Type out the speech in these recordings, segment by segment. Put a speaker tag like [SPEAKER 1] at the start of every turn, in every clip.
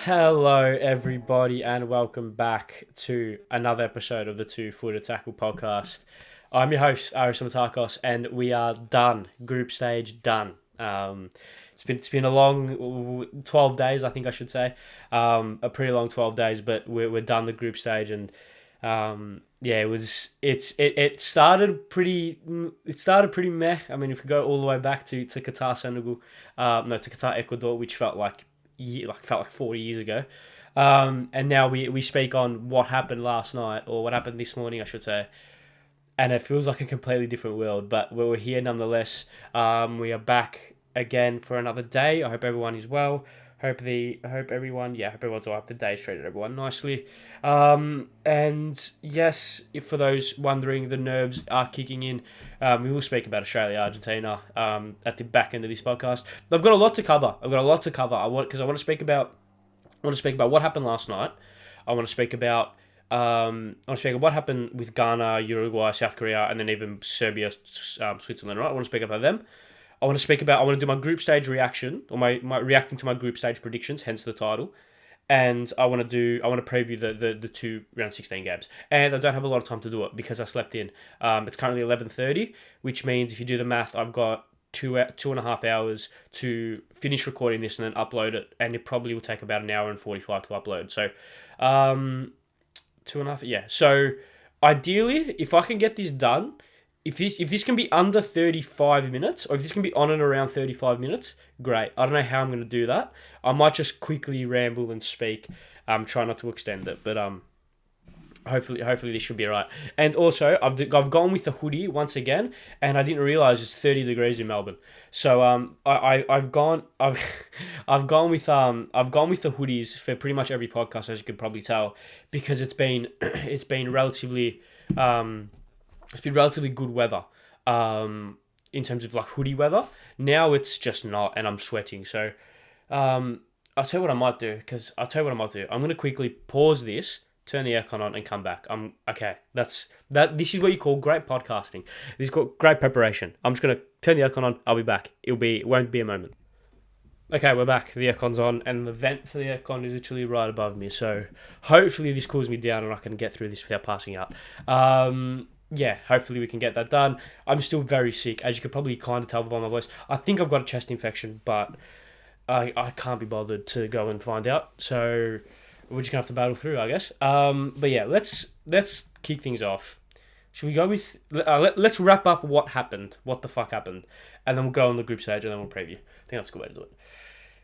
[SPEAKER 1] Hello, everybody, and welcome back to another episode of the Two Footed Tackle podcast. I'm your host, Ari Stamatakos, and we are done. Group stage done. It's been a long 12 days, I think I should say, a pretty long 12 days, but we're done the group stage, and it started pretty meh. I mean, if we go all the way back to Qatar Senegal, to Qatar Ecuador, which felt like 40 years ago. And now we speak on what happened last night, or what happened this morning, I should say. And it feels like a completely different world, but we're here nonetheless. We are back again for another day. I hope everyone is well. Hope everyone's all up. The day treated everyone nicely. And yes, if for those wondering, the nerves are kicking in. We will speak about Australia, Argentina, at the back end of this podcast. I've got a lot to cover. Because I want to speak about what happened last night. I want to speak about what happened with Ghana, Uruguay, South Korea, and then even Serbia, Switzerland. Right? I want to speak about them. I want to do my group stage reaction, or my reacting to my group stage predictions, hence the title. And I want to preview the two round 16 games. And I don't have a lot of time to do it because I slept in. It's currently 11:30, which means if you do the math, I've got two and a half hours to finish recording this and then upload it, and it probably will take about an hour and 45 to upload. So, 2.5, yeah. So, ideally, if I can get this done, if this can be under 35 minutes, or if this can be on and around 35 minutes, great. I don't know how I'm going to do that. I might just quickly ramble and speak. Try not to extend it, but hopefully this should be alright. And also, I've gone with the hoodie once again, and I didn't realize it's 30 degrees in Melbourne. So I've gone with the hoodies for pretty much every podcast, as you could probably tell, because it's been relatively good weather, in terms of like hoodie weather. Now it's just not, and I'm sweating. So, I'll tell you what I might do. I'm gonna quickly pause this, turn the aircon on, and come back. Okay. This is what you call great podcasting. This is called great preparation. I'm just gonna turn the aircon on. I'll be back. It won't be a moment. Okay, we're back. The aircon's on, and the vent for the aircon is literally right above me. So hopefully this cools me down, and I can get through this without passing out. Yeah, hopefully we can get that done. I'm still very sick, as you could probably kind of tell by my voice. I think I've got a chest infection, but I can't be bothered to go and find out. So we're just gonna have to battle through, I guess. But yeah, let's kick things off. Should we go with let's wrap up what happened, what the fuck happened, and then we'll go on the group stage, and then we'll preview. I think that's a good way to do it.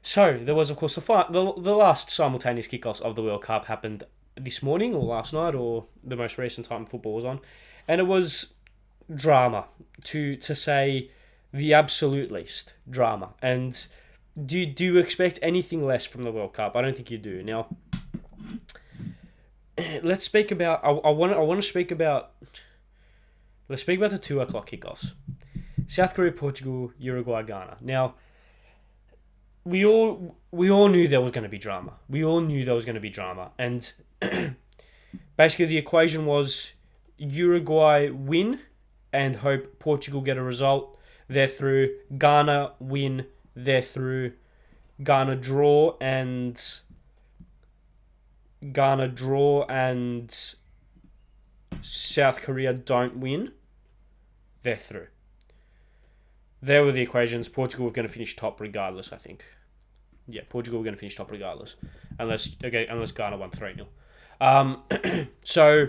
[SPEAKER 1] So there was, of course, the last simultaneous kickoffs of the World Cup happened this morning, or last night, or the most recent time football was on. And it was drama, to say the absolute least. Drama. And do you expect anything less from the World Cup? I don't think you do. Now, let's speak about. Let's speak about the 2 o'clock kickoffs. South Korea, Portugal, Uruguay, Ghana. Now, we all knew there was going to be drama. And basically the equation was Uruguay win and hope Portugal get a result. They're through. Ghana win. They're through. Ghana draw and South Korea don't win. They're through. There were the equations. Portugal were going to finish top regardless, I think. Yeah, Portugal were going to finish top regardless. Unless Ghana won 3-0. So,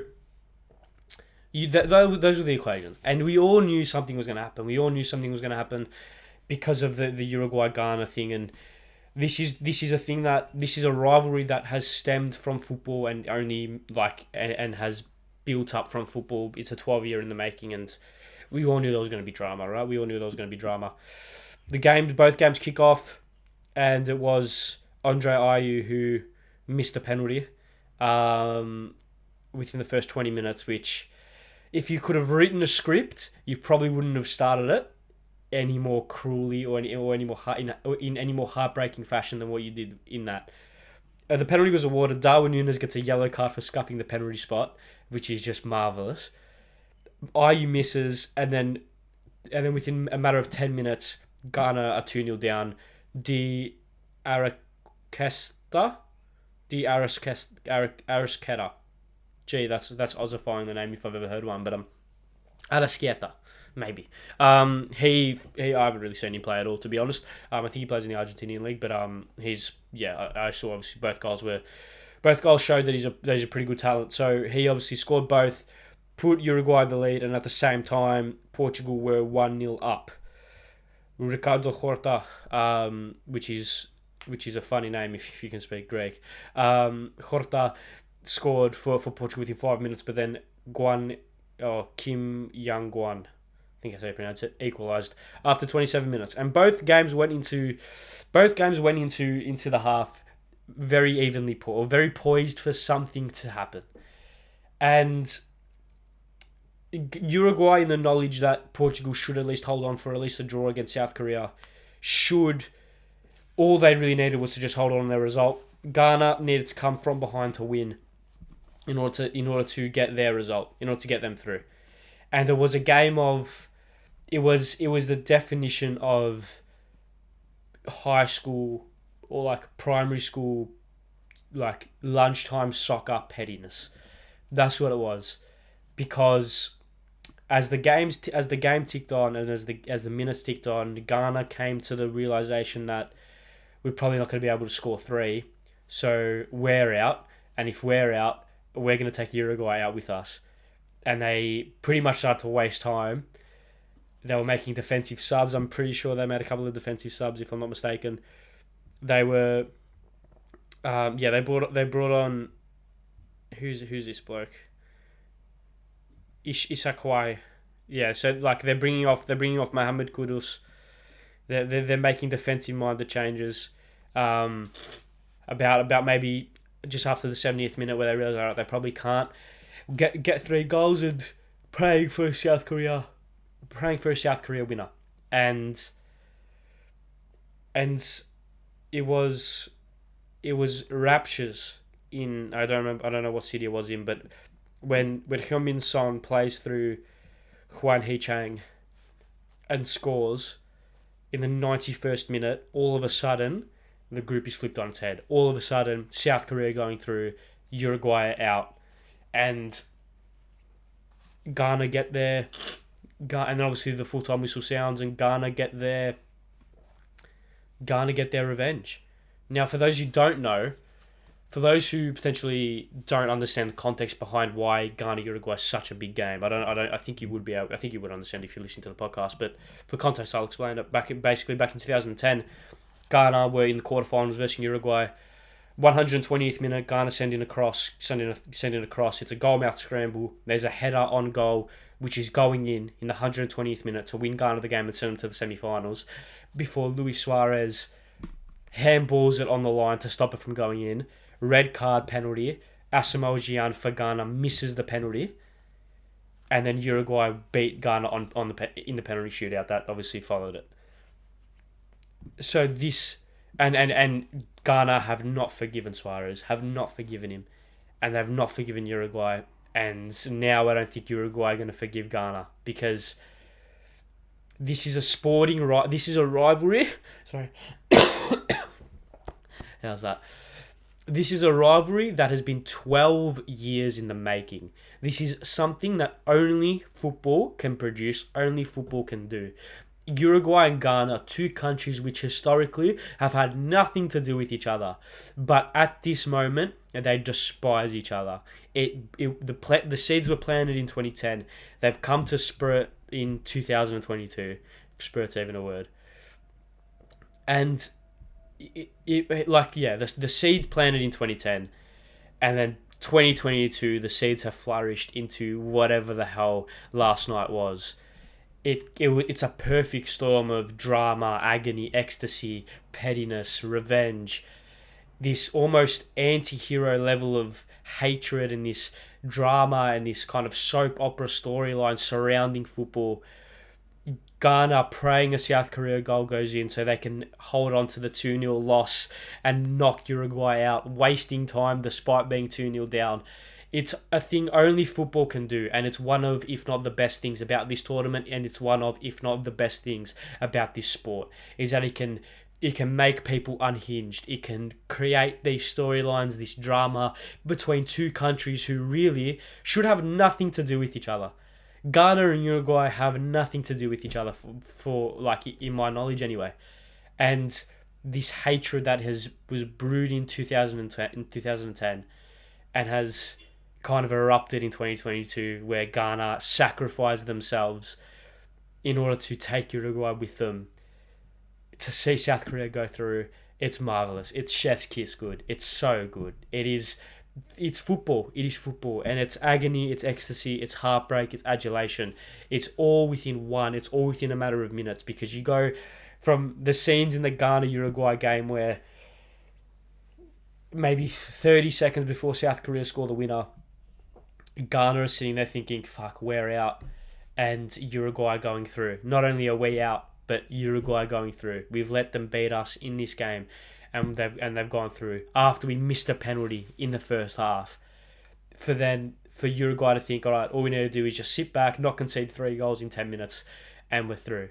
[SPEAKER 1] those were the equations. And we all knew something was going to happen. Because of the Uruguay-Ghana thing. And this is a rivalry that has stemmed from football and only and has built up from football. It's a 12-year in the making, and we all knew there was going to be drama, right? Both games kick off, and it was Andre Ayew who missed a penalty within the first 20 minutes, which, if you could have written a script, you probably wouldn't have started it any more cruelly or in any more heartbreaking fashion than what you did in that. The penalty was awarded. Darwin Núñez gets a yellow card for scuffing the penalty spot, which is just marvellous. Ayew misses, and then within a matter of 10 minutes, Ghana are 2-0 down. De Arquesta the Arasqueta. Gee, that's ossifying the name if I've ever heard one, but Arasqueta, maybe. I haven't really seen him play at all, to be honest. I think he plays in the Argentinian league, but I saw obviously both goals showed that he's a pretty good talent. So he obviously scored both, put Uruguay in the lead, and at the same time Portugal were 1-0 up. Ricardo Horta, which is a funny name if you can speak Greek. Horta scored for Portugal within 5 minutes, but then Kim Young Guan, I think that's how you pronounce it, equalised after 27 minutes, and both games went into the half very evenly very poised for something to happen, and Uruguay, in the knowledge that Portugal should at least hold on for at least a draw against South Korea, all they really needed was to just hold on their result. Ghana needed to come from behind to win in order to get their result, in order to get them through. And it was a game of, it was the definition of high school or like primary school, like lunchtime soccer pettiness. That's what it was, because as the game ticked on and as the minutes ticked on, Ghana came to the realization that we're probably not going to be able to score 3, so we're out. And if we're out, we're going to take Uruguay out with us. And they pretty much started to waste time. They were making defensive subs. I'm pretty sure they made a couple of defensive subs, if I'm not mistaken. They were, they brought on, who's this bloke? Isakwai. Yeah, so like they're bringing off Mohamed Kudus. They're making defensive minded changes. About maybe just after the 70th minute, where they realize, all right, they probably can't get 3 goals, and praying for a South Korea winner, and it was raptures in, I don't know what city it was in, but when Heung-min Son plays through Hwan Hee-chang and scores in the 91st minute, all of a sudden the group is flipped on its head. All of a sudden, South Korea going through, Uruguay out, and Ghana get there, and then obviously the full-time whistle sounds, and Ghana get their revenge. Now, for those who don't know, for those who potentially don't understand the context behind why Ghana-Uruguay is such a big game, I think you would understand if you listen to the podcast, but for context, I'll explain it. Back in 2010, Ghana were in the quarterfinals versus Uruguay. 120th minute, Ghana sending a cross. It's a goal-mouth scramble. There's a header on goal, which is going in the 120th minute to win Ghana the game and send them to the semi-finals, before Luis Suarez handballs it on the line to stop it from going in. Red card penalty. Asamoah Gyan for Ghana misses the penalty, and then Uruguay beat Ghana in the penalty shootout that obviously followed it. So this and Ghana have not forgiven Suarez, have not forgiven him, and they've not forgiven Uruguay. And now I don't think Uruguay are going to forgive Ghana, because this is a rivalry. Sorry, how's that? This is a rivalry that has been 12 years in the making. This is something that only football can produce, only football can do. Uruguay and Ghana are 2 countries which historically have had nothing to do with each other, but at this moment they despise each other. The seeds were planted in 2010. They've come to spurt in 2022. If spurt's even a word. And the seeds planted in 2010, and then 2022 the seeds have flourished into whatever the hell last night was. It's a perfect storm of drama, agony, ecstasy, pettiness, revenge, this almost anti-hero level of hatred, and this drama and this kind of soap opera storyline surrounding football. Ghana praying a South Korea goal goes in so they can hold on to the 2-0 loss and knock Uruguay out, wasting time despite being 2-0 down. It's a thing only football can do, and it's one of, if not the best things about this tournament, and it's one of, if not the best things about this sport, is that it can It can make people unhinged. It can create these storylines, this drama between two countries who really should have nothing to do with each other. Ghana and Uruguay have nothing to do with each other for like in my knowledge anyway. And this hatred that was brewed in 2010 and has kind of erupted in 2022, where Ghana sacrificed themselves in order to take Uruguay with them, to see South Korea go through. It's marvelous. It's chef's kiss good. It's so good. It's football. It is football, and it's agony, it's ecstasy, it's heartbreak, it's adulation. It's all within one. It's all within a matter of minutes, because you go from the scenes in the Ghana-Uruguay game where maybe 30 seconds before South Korea score the winner, Ghana are sitting there thinking, fuck, we're out, and Uruguay going through. Not only are we out, but Uruguay going through. We've let them beat us in this game, and they've gone through after we missed a penalty in the first half. For Uruguay to think, all right, all we need to do is just sit back, not concede 3 goals in 10 minutes, and we're through.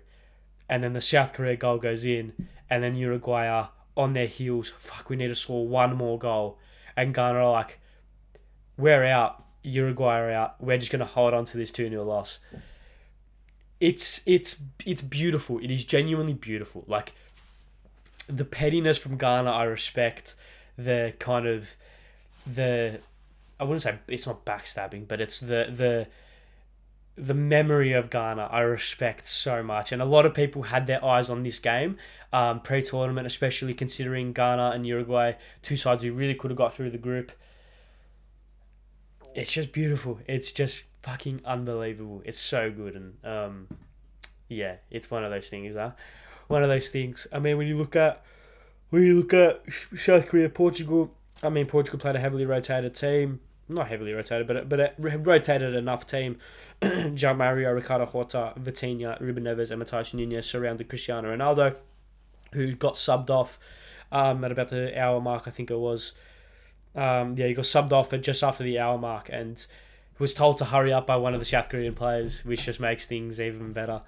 [SPEAKER 1] And then the South Korea goal goes in, and then Uruguay are on their heels. Fuck, we need to score one more goal. And Ghana are like, we're out. Uruguay are out. We're just going to hold on to this 2-0 loss. It's beautiful. It is genuinely beautiful. Like, the pettiness from Ghana, I respect. The kind of, I wouldn't say it's not backstabbing, but it's the memory of Ghana I respect so much. And a lot of people had their eyes on this game pre-tournament, especially considering Ghana and Uruguay, two sides who really could have got through the group. It's just beautiful. It's just fucking unbelievable. It's so good. And yeah, it's one of those things, huh? One of those things. I mean, when you look at South Korea, Portugal, I mean, Portugal played a heavily rotated team. Not heavily rotated, but a rotated enough team. João Mario, Ricardo Horta, Vitinha, Ruben Neves, and Matheus Nunes surrounded Cristiano Ronaldo, who got subbed off at about the hour mark, I think it was. He got subbed off at just after the hour mark and was told to hurry up by one of the South Korean players, which just makes things even better.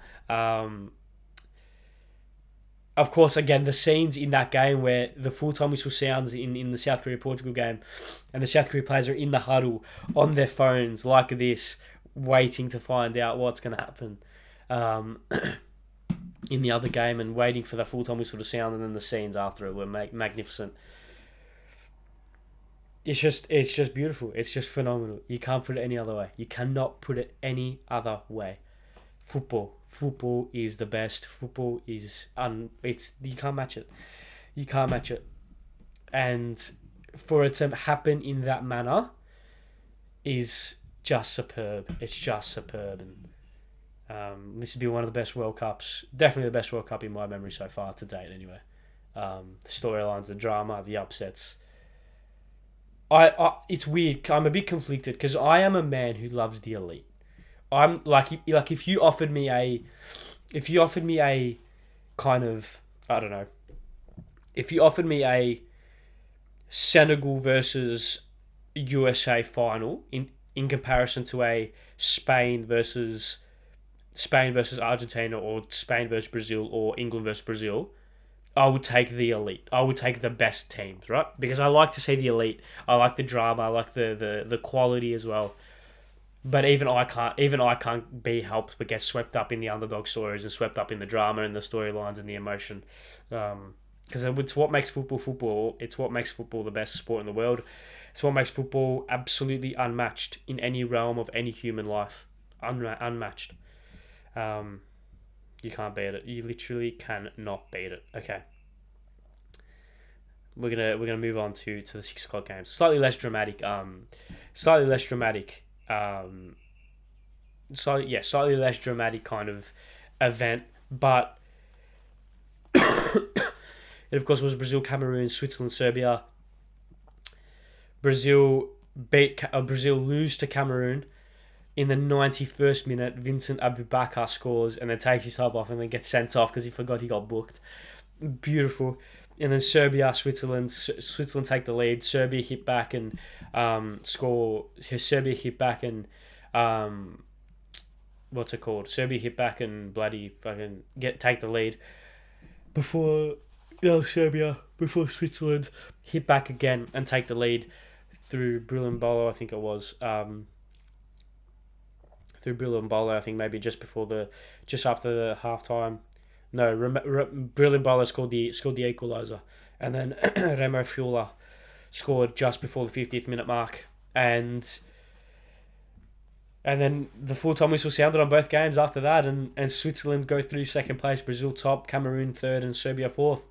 [SPEAKER 1] Of course, again, the scenes in that game where the full-time whistle sounds in the South Korea-Portugal game, and the South Korea players are in the huddle on their phones like this, waiting to find out what's going to happen in the other game, and waiting for the full-time whistle to sound, and then the scenes after it were magnificent. It's just beautiful. It's just phenomenal. You can't put it any other way. You cannot put it any other way. Football is the best. Football is you can't match it. You can't match it. And for it to happen in that manner is just superb. It's just superb. And this would be one of the best World Cups. Definitely the best World Cup in my memory so far to date anyway. The storylines, the drama, the upsets. It's weird. I'm a bit conflicted because I am a man who loves the elite. I'm like if you offered me a kind of, I don't know, if you offered me a Senegal versus USA final in comparison to a Spain versus Argentina, or Spain versus Brazil, or England versus Brazil, I would take the elite. I would take the best teams, right? Because I like to see the elite. I like the drama. I like the quality as well. But even I can't be helped but get swept up in the underdog stories and swept up in the drama and the storylines and the emotion. Because it's what makes football football. It's what makes football the best sport in the world. It's what makes football absolutely unmatched in any realm of any human life. Unmatched. You can't beat it. You literally cannot beat it. Okay. We're gonna move on to the 6 o'clock games. Slightly less dramatic. Slightly less dramatic kind of event, but it of course was Brazil, Cameroon, Switzerland, Serbia. Brazil lose to Cameroon in the 91st minute. Vincent Abubakar scores and then takes his top off and then gets sent off because he forgot he got booked. Beautiful. And then Serbia, Switzerland take the lead. Serbia hit back and score. Serbia hit back and what's it called? Serbia hit back and bloody fucking take the lead before Serbia before Switzerland hit back again and take the lead through Bolo, I think it was. Through Bolo, I think maybe just after the half time. No, Bolo scored the equaliser, and then Remo Fiula scored just before the 50th minute mark, and then the full time whistle sounded on both games after that, and Switzerland go through second place, Brazil top, Cameroon third, and Serbia fourth.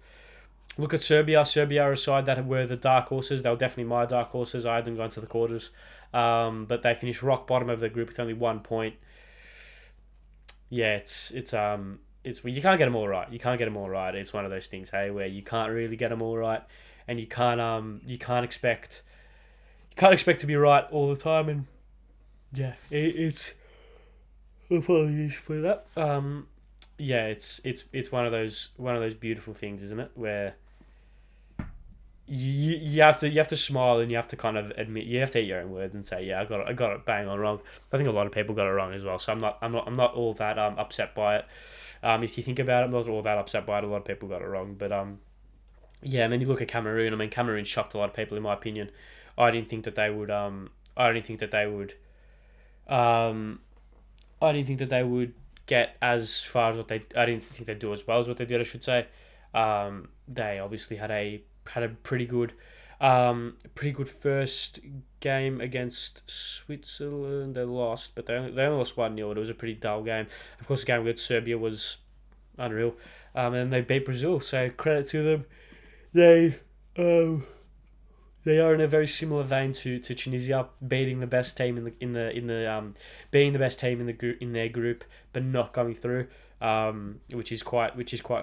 [SPEAKER 1] Look at Serbia. Serbia are a side that were the dark horses. They were definitely my dark horses. I had them going to the quarters, but they finished rock bottom of the group with only 1 point. Yeah, it's you can't get them all right. You can't get them all right. It's one of those things, hey, where you can't really get them all right, and you can't expect to be right all the time, and yeah, it's apologies for that. Yeah, it's one of those beautiful things, isn't it? Where you have to smile, and you have to kind of admit, you have to eat your own words and say, yeah, I got it bang on wrong. I think a lot of people got it wrong as well, so I'm not all that upset by it. If you think about it, I'm not all that upset by it. A lot of people got it wrong, but yeah. And then you look at Cameroon. I mean, Cameroon shocked a lot of people, in my opinion. I didn't think that they would. I didn't think that they would. I didn't think that they would get as far as what they. I didn't think they'd do as well as what they did, I should say. They obviously had a pretty good first game against Switzerland. They lost, but they only lost 1-0. It was a pretty dull game. Of course, the game against Serbia was unreal. And they beat Brazil, so credit to them. They are in a very similar vein to Tunisia, beating the best team being the best team in their group, but not going through, which is quite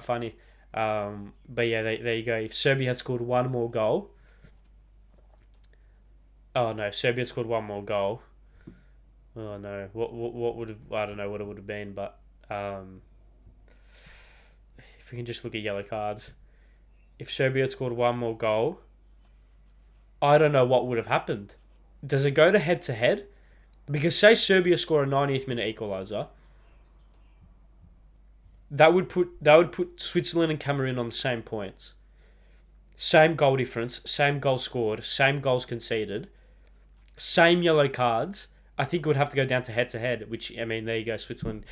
[SPEAKER 1] funny. But yeah, there you go. If Serbia had scored one more goal, if Serbia had scored one more goal, oh no, what would have, I don't know what it would have been, but if we can just look at yellow cards, if Serbia had scored one more goal, I don't know what would have happened. Does it go to head to head? Because say Serbia score a 90th minute equaliser, that would put Switzerland and Cameroon on the same points. Same goal difference, same goal scored, same goals conceded, same yellow cards. I think it would have to go down to head, which, I mean, there you go. Switzerland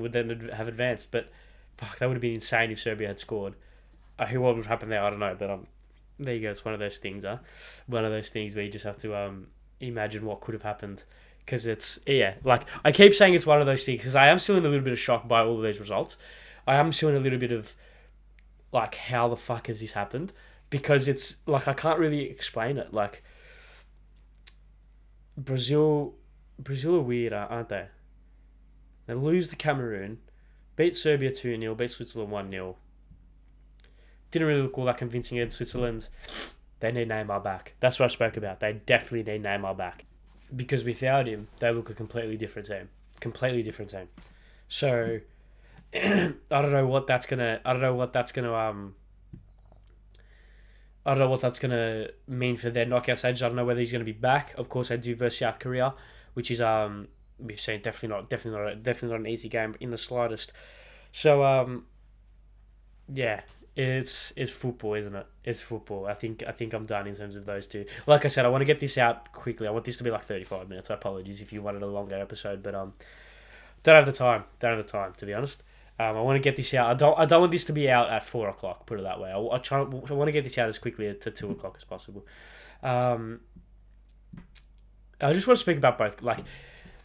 [SPEAKER 1] would then have advanced, but fuck, that would have been insane if Serbia had scored. What would happen there, I don't know, but there you go. It's one of those things, one of those things where you just have to imagine what could have happened, because it's, yeah, like I keep saying it's one of those things because I am still in a little bit of shock by all of these results. I am still in a little bit of like, how the fuck has this happened? Because it's like I can't really explain it. Like Brazil are weird, aren't they? They lose to Cameroon, beat Serbia 2-0, beat Switzerland 1-0. Didn't really look all that convincing against Switzerland. They need Neymar back. That's what I spoke about. They definitely need Neymar back, because without him, they look a completely different team. So I don't know what that's gonna mean for their knockout stages. I don't know whether he's gonna be back. Of course, they do versus South Korea, which is we've seen definitely not an easy game in the slightest. So yeah. It's football, isn't it? It's football. I think I'm done in terms of those two. Like I said, I want to get this out quickly. I want this to be like 35 minutes. Apologies if you wanted a longer episode, but don't have the time. To be honest. I want to get this out. I don't want this to be out at 4:00. Put it that way. I want to get this out as quickly to 2:00 as possible. I just want to speak about both. Like,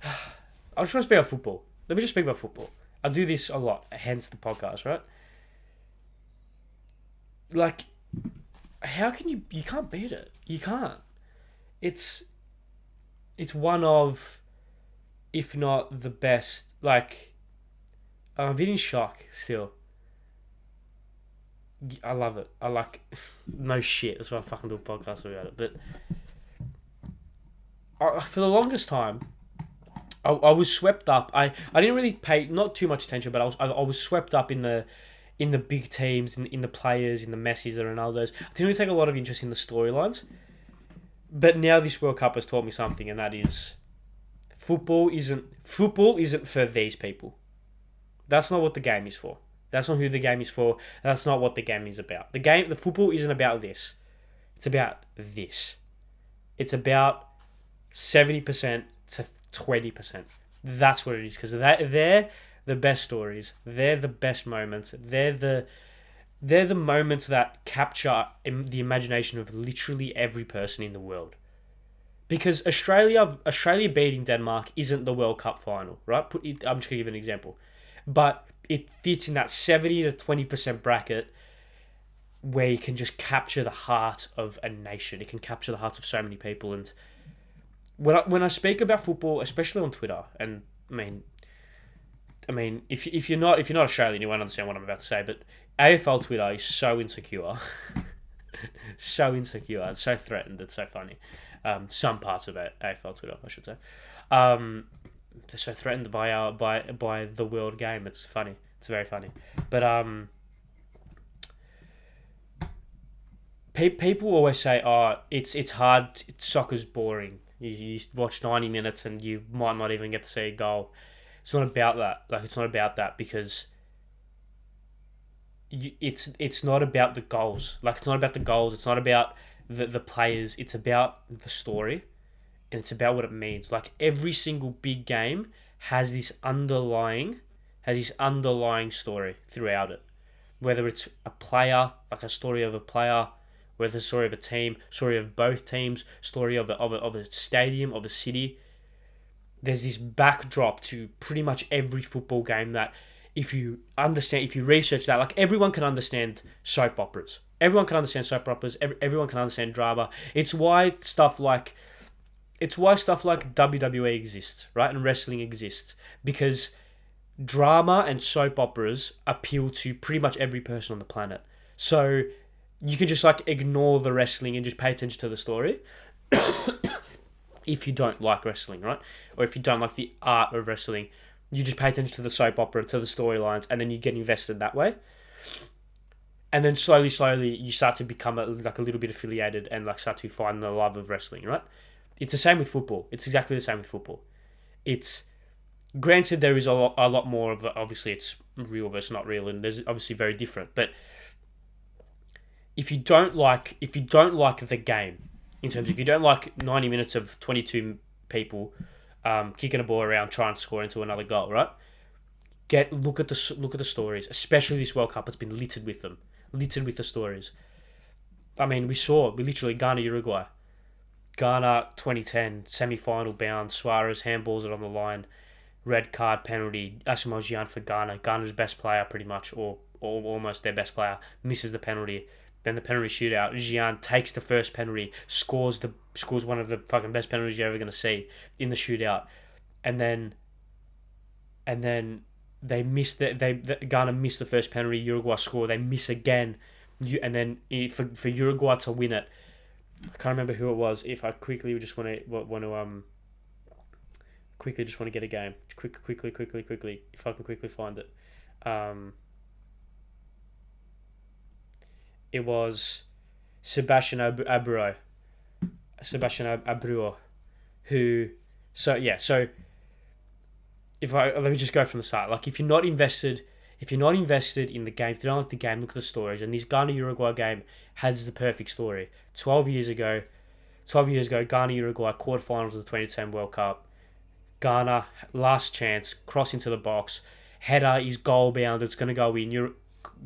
[SPEAKER 1] I just want to speak about football. Let me just speak about football. I do this a lot, hence the podcast, right? Like, how can you can't beat it. You can't. It's one of, if not the best. Like, I'm a bit in shock still. I love it. I like, no shit. That's why I fucking do a podcast about it. But for the longest time, I was swept up. I didn't really pay not too much attention, but I was swept up in the big teams, in the players, in the Messis, the Ronaldos. I didn't really take a lot of interest in the storylines. But now this World Cup has taught me something, and that is football isn't for these people. That's not what the game is for. That's not who the game is for. That's not what the game is about. The football isn't about this. It's about this. It's about 70% to 20%. That's what it is, because they're the best stories. They're the best moments. They're the moments that capture the imagination of literally every person in the world. Because Australia beating Denmark isn't the World Cup final, right? I'm just going to give an example. But it fits in that 70 to 20% bracket where you can just capture the heart of a nation. It can capture the heart of so many people. And when I speak about football, especially on Twitter, and I mean, if you're not Australian, you won't understand what I'm about to say. But AFL Twitter is so insecure, so insecure, and so threatened. It's so funny. Some parts of it, AFL Twitter, I should say, they're so threatened by the world game. It's funny. It's very funny. But people always say, "Oh, it's hard. Soccer's boring. You watch 90 minutes and you might not even get to see a goal." It's not about that. Like, it's not about that, because it's not about the goals. Like, it's not about the goals. It's not about the players. It's about the story, and it's about what it means. Like, every single big game has this underlying story throughout it. Whether it's a player, like a story of a player, whether it's a story of a team, story of both teams, story of a stadium, of a city. There's this backdrop to pretty much every football game that if you research that, like, everyone can understand soap operas. Everyone can understand soap operas. Everyone can understand drama. It's why stuff like WWE exists, right? And wrestling exists, because drama and soap operas appeal to pretty much every person on the planet. So you can just, like, ignore the wrestling and just pay attention to the story. If you don't like wrestling, right? Or if you don't like the art of wrestling, you just pay attention to the soap opera, to the storylines, and then you get invested that way. And then slowly, you start to become a little bit affiliated and, like, start to find the love of wrestling, right? It's the same with football. It's exactly the same with football. It's, granted, there is a lot more of, obviously it's real versus not real, and there's obviously very different. But if you don't like the game, in terms of, if you don't like 90 minutes of 22 people kicking a ball around trying to score into another goal, right? Look at the stories, especially this World Cup. It's been littered with them, littered with the stories. I mean, we literally Ghana, Uruguay. Ghana 2010 semi-final bound. Suarez handballs it on the line, red card, penalty. Aswell for Ghana. Ghana's best player, pretty much, or almost their best player, misses the penalty. Then the penalty shootout, Gian takes the first penalty, scores one of the fucking best penalties you're ever going to see in the shootout, and then they miss Ghana missed the first penalty, Uruguay score, they miss again, and then for Uruguay to win it, I can't remember who it was. If I quickly just want to quickly just want to get a game, quickly, if I can quickly find it. It was Sebastian Abreu, who. So let me just go from the start. Like, if you're not invested in the game, if you don't like the game, look at the stories. And this Ghana Uruguay game has the perfect story. 12 years ago, Ghana Uruguay quarterfinals of the 2010 World Cup. Ghana last chance, cross into the box, header is goal bound. It's going to go in.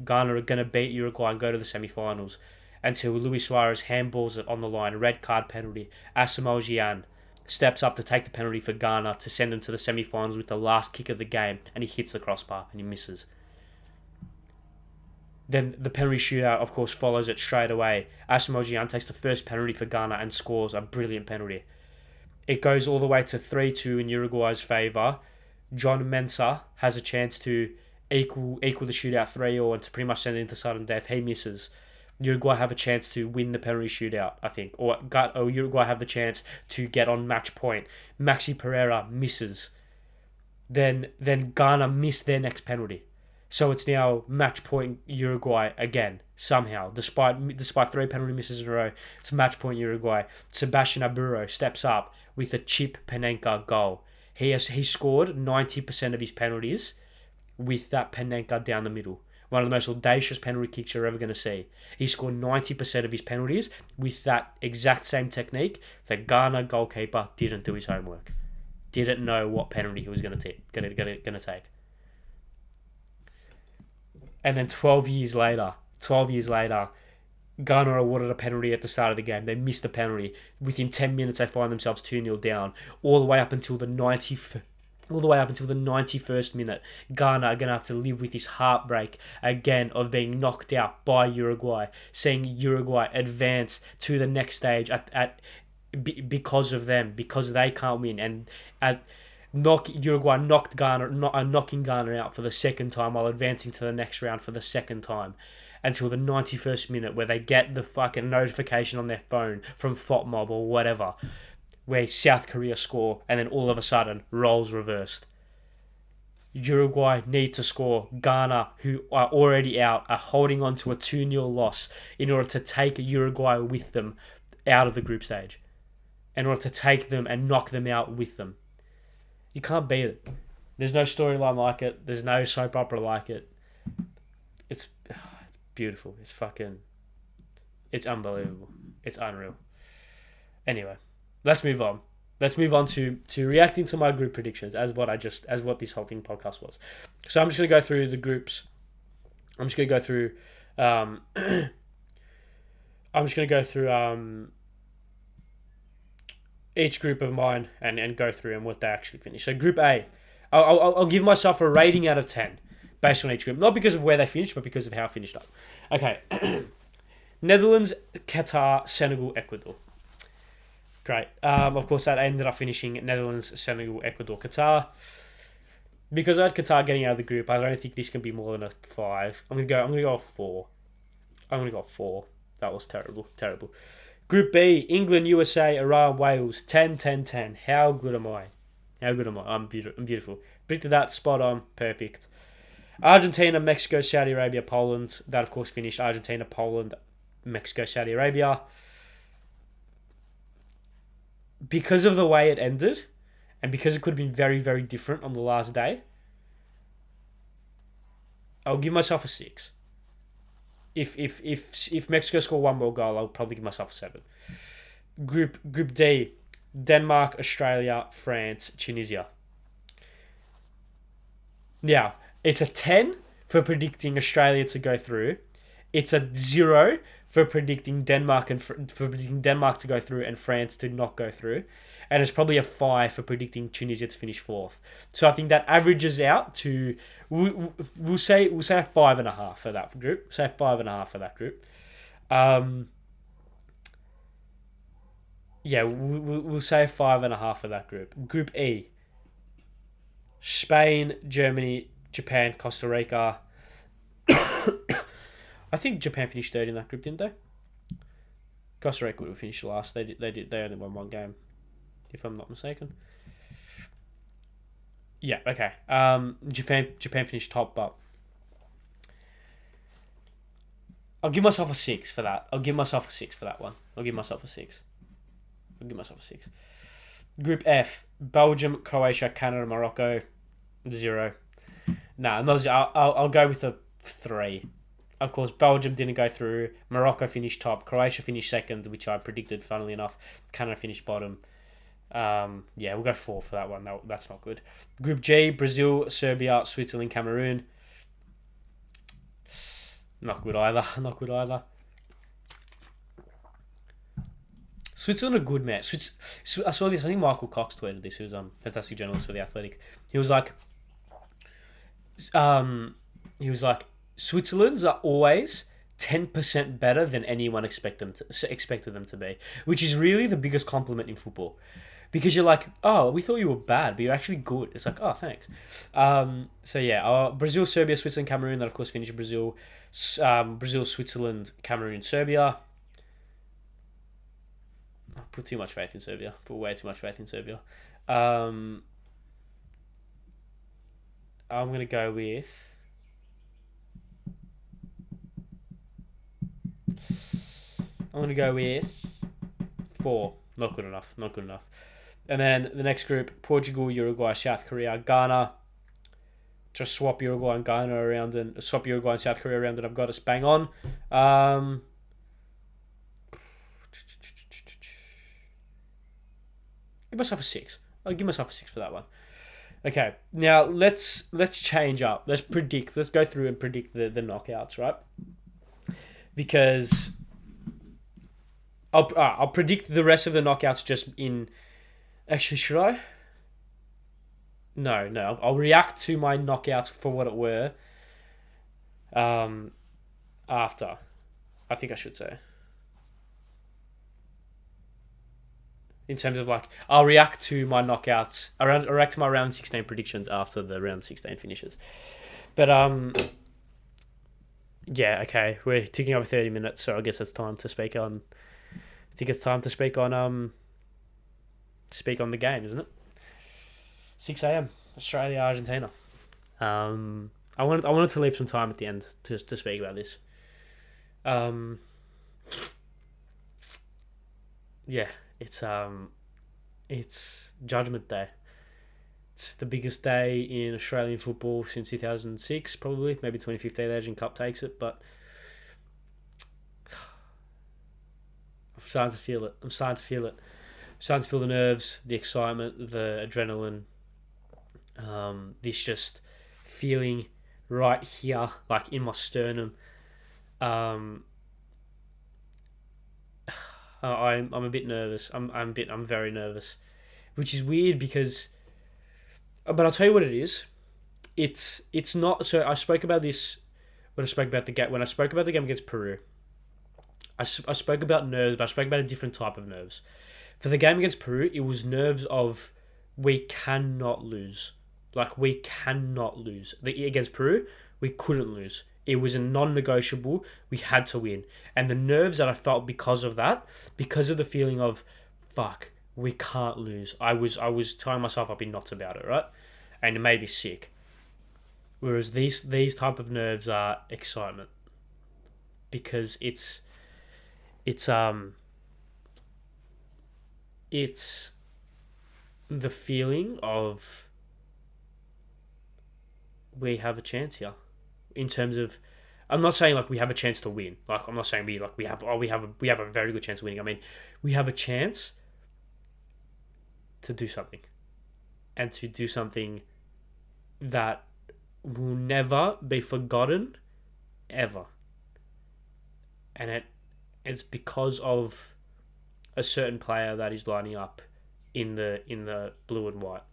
[SPEAKER 1] Ghana are going to beat Uruguay and go to the semi-finals, until Luis Suarez handballs it on the line, red card penalty. Asamoah Gyan steps up to take the penalty for Ghana to send them to the semi-finals with the last kick of the game, and he hits the crossbar and he misses. Then the penalty shootout, of course, follows it straight away. Asamoah Gyan takes the first penalty for Ghana and scores a brilliant penalty. It goes all the way to 3-2 in Uruguay's favour. John Mensah has a chance to equal the shootout 3-3 and to pretty much send it into sudden death. He misses. Uruguay have a chance to win the penalty shootout, I think. Or Uruguay have the chance to get on match point. Maxi Pereira misses. Then Ghana miss their next penalty. So it's now match point Uruguay again, somehow. Despite 3 penalty misses in a row, it's match point Uruguay. Sebastian Abreu steps up with a chip Panenka goal. He scored 90% of his penalties with that Panenka down the middle. one of the most audacious penalty kicks you're ever going to see. He scored 90% of his penalties with that exact same technique. The Ghana goalkeeper didn't do his homework. Didn't know what penalty he was going to take. And then 12 years later, Ghana awarded a penalty at the start of the game. They missed a penalty. Within 10 minutes, they find themselves 2-0 down. All the way up until the 91st minute, Ghana are going to have to live with this heartbreak again of being knocked out by Uruguay, seeing Uruguay advance to the next stage because of them, because they can't win. And Uruguay knocking Ghana out for the second time while advancing to the next round for the second time. Until the 91st minute where they get the fucking notification on their phone from FOTMob or whatever, where South Korea score, and then all of a sudden, roles reversed. Uruguay need to score. Ghana, who are already out, are holding on to a 2-0 loss in order to take Uruguay with them out of the group stage. In order to take them and knock them out with them. You can't beat it. There's no storyline like it. There's no soap opera like it. It's beautiful. It's unbelievable. It's unreal. Anyway, let's move on. Let's move on to reacting to my group predictions as what this whole thing podcast was. So I'm just gonna go through the groups. I'm just gonna go through each group of mine and go through and what they actually finished. So Group A, I'll give myself a rating out of 10 based on each group, not because of where they finished, but because of how it finished up. Okay, Netherlands, Qatar, Senegal, Ecuador. Great. Of course, that ended up finishing Netherlands, Senegal, Ecuador, Qatar. Because I had Qatar getting out of the group, I don't think this can be more than a 5. I'm gonna go a 4. That was terrible. Group B, England, USA, Iran, Wales, 10, 10, 10. How good am I? I'm beautiful. Predicted that, spot on, perfect. Argentina, Mexico, Saudi Arabia, Poland. That, of course, finished Argentina, Poland, Mexico, Saudi Arabia. Because of the way it ended, and because it could have been very, very different on the last day, I'll give myself a 6. If Mexico score one more goal, I'll probably give myself a 7. Group D, Denmark, Australia, France, Tunisia. Now, it's a 10 for predicting Australia to go through. It's a 0 for predicting Denmark to go through and France to not go through, and it's probably a 5 for predicting Tunisia to finish 4th. So I think that averages out to we'll say a 5.5 for that group. Say 5.5 for that group. We'll say 5.5 for that group. Group E, Spain, Germany, Japan, Costa Rica. I think Japan finished third in that group, didn't they? Costa Rica would have finished last. They only won one game, if I'm not mistaken. Yeah, okay. Japan finished top, but I'll give myself a 6 for that. I'll give myself a 6 for that one. I'll give myself a 6. Group F, Belgium, Croatia, Canada, Morocco, 0. I'll go with a 3. Of course, Belgium didn't go through. Morocco finished top. Croatia finished second, which I predicted, funnily enough. Canada finished bottom. We'll go 4 for that one. That's not good. Group G, Brazil, Serbia, Switzerland, Cameroon. Not good either. Switzerland are good, man. I saw this. I think Michael Cox tweeted this. Who's fantastic journalist for The Athletic. He was like, Switzerland's are always 10% better than anyone expected them to be, which is really the biggest compliment in football. Because you're like, oh, we thought you were bad, but you're actually good. It's like, oh, thanks. Brazil, Serbia, Switzerland, Cameroon. That, of course, finished Brazil. Brazil, Switzerland, Cameroon, Serbia. I put too much faith in Serbia. Put way too much faith in Serbia. I'm going to go with... I'm going to go with 4. Not good enough. And then the next group, Portugal, Uruguay, South Korea, Ghana. just swap Uruguay and Ghana around and swap Uruguay and South Korea around, and I've got us bang on. Give myself a 6. I'll give myself a 6 for that one. Okay, now let's change up. Let's predict. Let's go through and predict the knockouts, right? Because I'll predict the rest of the knockouts just in. Actually, should I? No. I'll react to my knockouts for what it were. After, I think I should say. In terms of like, I'll react to my knockouts I'll react to my round 16 predictions after the round 16 finishes. But yeah, okay, we're ticking over 30 minutes, so I guess it's time to speak on. I think it's time to speak on the game, isn't it? 6 a.m. Australia, Argentina. I wanted to leave some time at the end to speak about this. Yeah, it's Judgment Day. It's the biggest day in Australian football since 2006, probably. Maybe 2015, the Asian Cup takes it, but I'm starting to feel it. I'm starting to feel the nerves, the excitement, the adrenaline. This just feeling right here, like in my sternum. I'm a bit nervous. I'm very nervous, which is weird because, but I'll tell you what it is. It's not. So I spoke about this when I spoke about the game. When I spoke about the game against Peru, I spoke about nerves, but I spoke about a different type of nerves. For the game against Peru, it was nerves of we cannot lose. Like, we cannot lose. Against Peru, we couldn't lose. It was a non-negotiable. We had to win. And the nerves that I felt because of that, because of the feeling of, fuck, we can't lose. I was tying myself up in knots about it, right? And it made me sick. Whereas these type of nerves are excitement. Because it's the feeling of we have a chance here. In terms of, I'm not saying like we have a chance to win. Like, I'm not saying we have a very good chance of winning. I mean, we have a chance to do something, and to do something that will never be forgotten, ever. And it's because of a certain player that is lining up in the blue and white.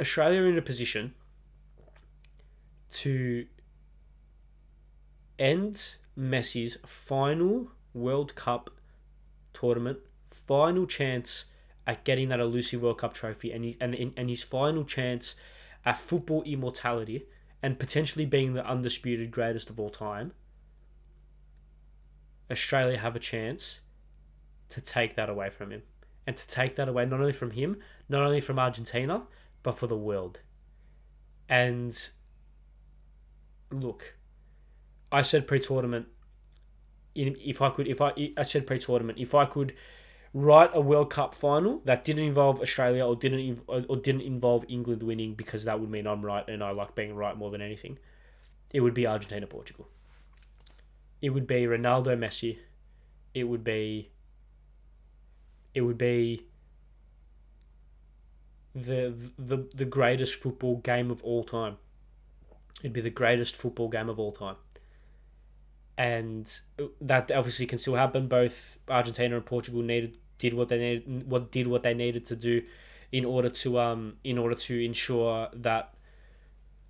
[SPEAKER 1] Australia are in a position to end Messi's final World Cup tournament, final chance at getting that elusive World Cup trophy, and his final chance at football immortality, and potentially being the undisputed greatest of all time. Australia have a chance to take that away from him. And to take that away not only from him, not only from Argentina, but for the world. And look, I said pre-tournament, if I could write a World Cup final that didn't involve Australia or didn't involve England winning, because that would mean I'm right and I like being right more than anything, it would be Argentina, Portugal. It would be Ronaldo, Messi. It would be the greatest football game of all time. It'd be the greatest football game of all time. And that obviously can still happen. Both Argentina and Portugal did what they needed to do in order to ensure that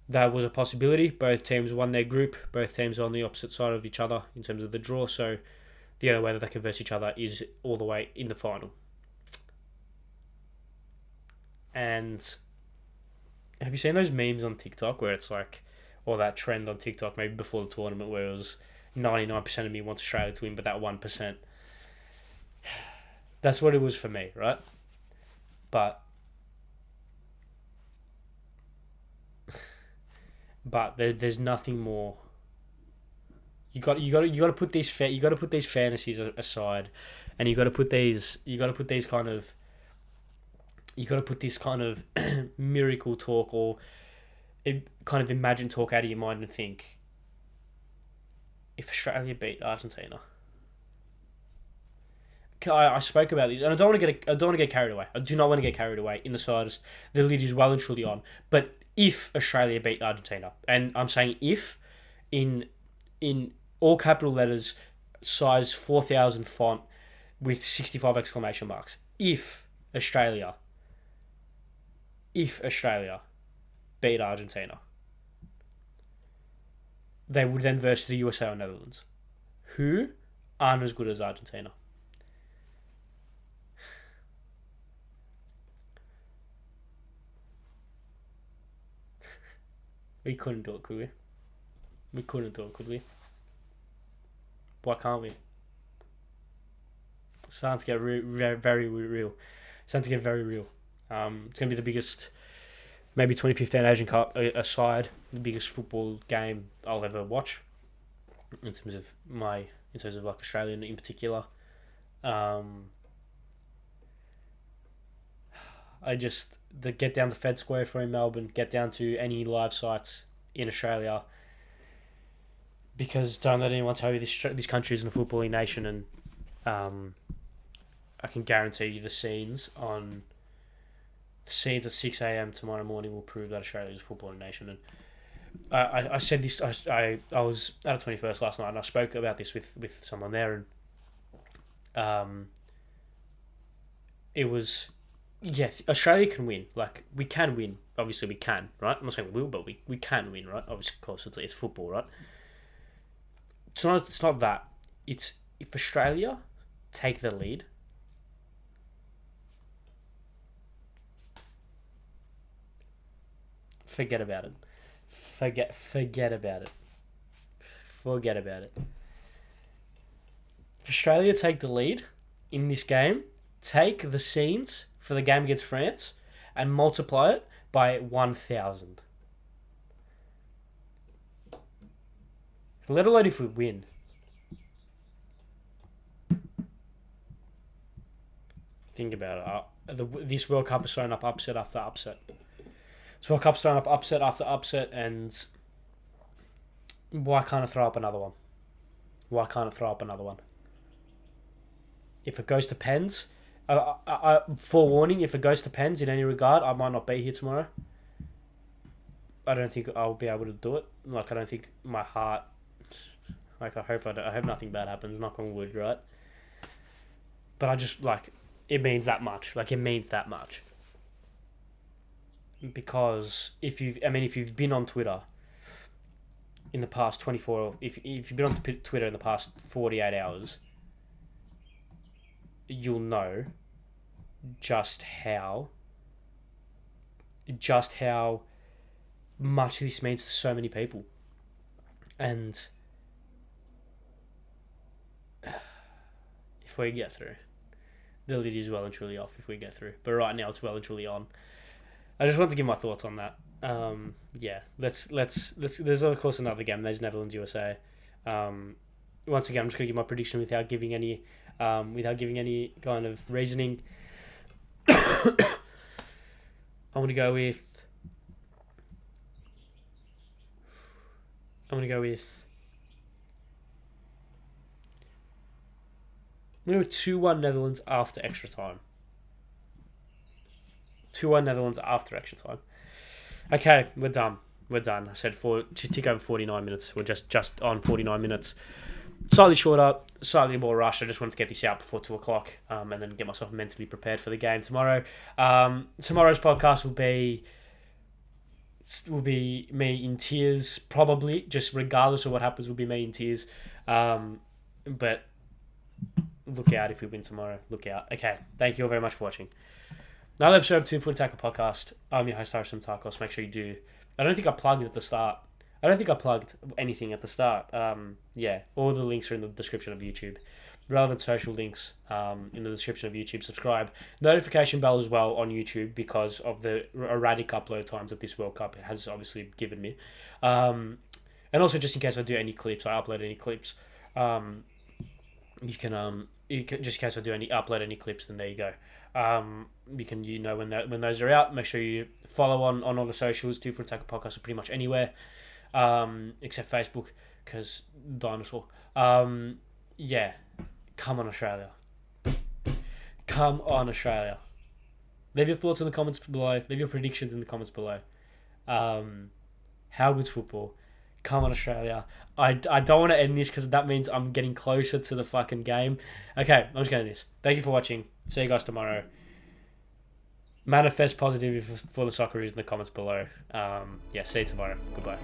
[SPEAKER 1] that was a possibility. Both teams won their group. Both teams are on the opposite side of each other in terms of the draw. So the only way that they can verse each other is all the way in the final. And have you seen those memes on TikTok where it's like, or that trend on TikTok maybe before the tournament where it was 99% of me wants Australia to win, but that 1%. That's what it was for me, right? But there's nothing more. You got to put these fantasies aside, and you got to put these kind of you got to put this kind of miracle talk or kind of imagine talk out of your mind and think, if Australia beat Argentina. I spoke about this, and I don't want to get carried away. I do not want to get carried away in the slightest. The lid is well and truly on. But if Australia beat Argentina, and I'm saying if, in all capital letters, size 4,000 font, with 65 exclamation marks. If Australia beat Argentina, they would then verse the USA or Netherlands, who aren't as good as Argentina. We couldn't do it, could we? We couldn't do it, could we? Why can't we? It's starting to get very real. It's starting to get very real. It's going to be the biggest, maybe 2015 Asian Cup aside, the biggest football game I'll ever watch. In terms of like Australian in particular. Get down to Fed Square if we're in Melbourne, get down to any live sites in Australia, because don't let anyone tell you this country isn't a footballing nation, and I can guarantee you the scenes at 6 a.m. tomorrow morning will prove that Australia is a footballing nation. And I said this, I was at a 21st last night, and I spoke about this with someone there, and it was, yeah, Australia can win. Like, we can win. Obviously, we can, right? I'm not saying we will, but we can win, right? Obviously, of course, it's football, right? It's not that. It's if Australia take the lead, forget about it. Forget about it. Forget about it. If Australia take the lead in this game, take the scenes for the game against France and multiply it by 1,000. Let alone if we win. Think about it. This World Cup is throwing up upset after upset. This World Cup's throwing up upset after upset, and why can't I throw up another one? If it goes to pens, forewarning, if it goes to pens in any regard, I might not be here tomorrow. I don't think I'll be able to do it. Like, I don't think my heart... Like, I hope nothing bad happens, knock on wood, right? But I just, like, it means that much. Like, it means that much. Because if you've been on Twitter in the past 24... If you've been on Twitter in the past 48 hours, you'll know just how much this means to so many people. And if we get through, the lid is well and truly off if we get through. But right now it's well and truly on. I just want to give my thoughts on that. Yeah, let's. There's of course another game. There's Netherlands USA. Once again, I'm just gonna give my prediction without giving any kind of reasoning. I'm gonna go with 2-1 Netherlands after extra time. 2-1 Netherlands after extra time. Okay, we're done. I said to tick over 49 minutes. We're just on 49 minutes. Slightly shorter, slightly more rushed. I just wanted to get this out before 2 o'clock, and then get myself mentally prepared for the game tomorrow. Tomorrow's podcast will be me in tears, probably. Just regardless of what happens, will be me in tears. But look out if we win tomorrow. Look out. Okay, thank you all very much for watching. Another episode of Two Foot Attacker Podcast. I'm your host, Ari Stamatakos. Make sure you do. I don't think I plugged at the start. I don't think I plugged anything at the start. Yeah, all the links are in the description of YouTube. Relevant social links in the description of YouTube. Subscribe. Notification bell as well on YouTube because of the erratic upload times that this World Cup has obviously given me. And also just in case I do any clips, I upload any clips. You can just in case I do upload any clips, then there you go. You can when those are out. Make sure you follow on all the socials. Do for Attack Podcast or pretty much anywhere, except Facebook because dinosaur. Yeah, come on Australia. Come on Australia. Leave your thoughts in the comments below. Leave your predictions in the comments below. How good's football? Come on Australia. I don't want to end this because that means I'm getting closer to the fucking game. Okay, I'm just going to this. Thank you for watching. See you guys tomorrow. Manifest positivity for the Socceroos in the comments below. See you tomorrow. Goodbye.